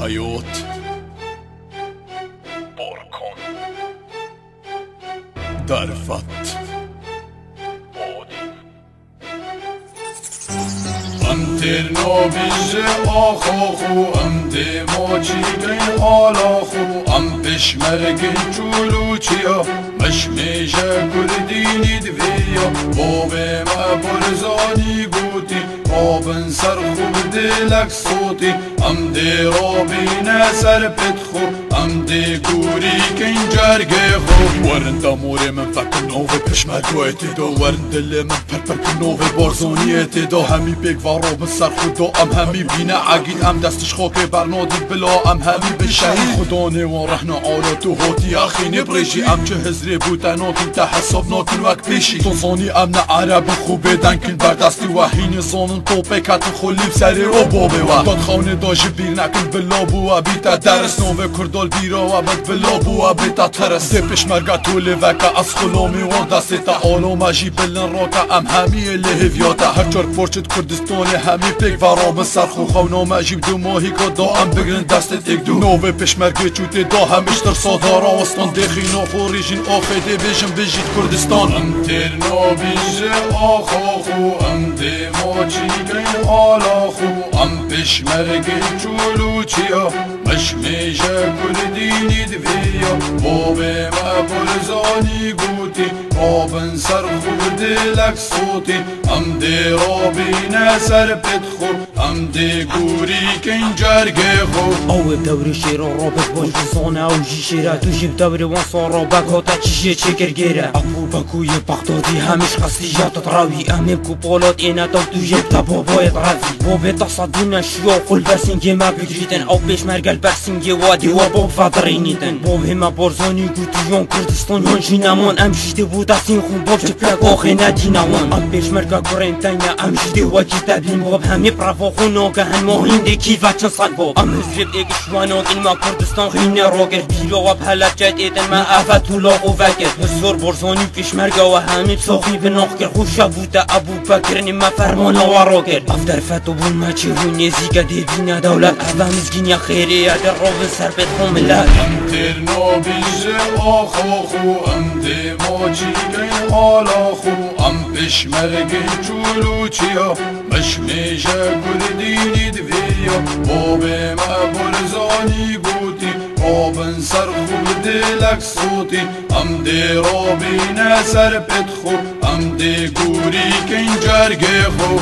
حیات بارکن درفت ام تیر نابیجه آخاخو ام دی ماچی گین آلاخو ام پشمرگین چولوچیا مشمیشه کردینی دویا بابه ما برزانی گوتی آبن سر خوب دلک صوتی ام دی رابین سر پتخو ام دی گوری کن جرگه خو ورن داموری من فکر نوه پشمرگویتی دا ورن دل من پرپر نوه بارزانیتی دا همی بگ وارا من سر خدا ام همی بینه عگید ام دستش خاک برنادی بلا ام همی بشهید خدا نیوان رحنا عالا تو هاتی اخی نبریشی ام چه هزری بودن ناکن تا حساب ناکن وک پیشی تونسانی ام نه عرب خوبه دنکن بردستی وحین سانن توپه کتن خلیب سری او بابه و داد خانه داشی بیر نکن بلا بوا بیتا درس نوه کردال بیرا و بد بلا بوا بیتا ترس دپش مرگا طول وکا از خلامی و دستی تا آلو مجی بلن راکا ام همی لحویاتا هر چار پرچت کردستان همی پیک ورام سرخو خونو مجیب دو ماهی که دا ام بگرن دست یک دو نوه پشمرگه چوتی دا همشتر سادارا وستان دخی نو ریجین آخیده بیشم بیجید کردستان ام تیر نابیجه آخاخو ام دی ماچی گین آلاخو ام پشمرگه چولوچیا مشمیشه کردینی دویا بابه ما برزانی گوتی آبن سر خوب دلک صوتی ام دی رابین سر پتخو ام دی گوری کن جرگه خو او دور شیرا رابط باش بزانه او جی شیره تو جیب دور وان سارا بکاتا چیشه چکر گیره اکو بکوی بغدادی همیش قصدی جاتت راوی امیم کو پولاد اینه تا تو جیب تا بابایت رفی بابه تصدون شیا قل برسنگی ما بگریدن او پیش مرگل برسنگی وادی و باب فدرینیدن بابه ما بارزانی گوتیان کردستان یان جینمان امشیده بود دستین خون باب چپلک آخی ندینوان ام پیش مرگل کرین تنیا امشیده واجی تبین باب همی پرافا خوناگه هن ماهینده کی وچن صد باب ام هزرب اگشوانان این ما کردستان خینه راگر بیلا و بحلت ایدن ما افت و لاغ و وگر بزر بارزانی پیش مرگل و همی بساقی بناخ گر خوش بوده ابو بکرنی ما فرمان و راگر افتر فتو بون ما چه رو نزیگه دیبینه دولت اول مزگین یا خیری اگر رو به سر بد خملت ام تیر نابیجه آخاخو ام دی ماچی گین آلاخو ام پشمرگه چولوچیا مشمیشه کردینی دویا بابه ما برزانی گوتی آبن سر خوب دلک صوتی ام دی رابین سر پتخو ام دی گوری کن جرگه خو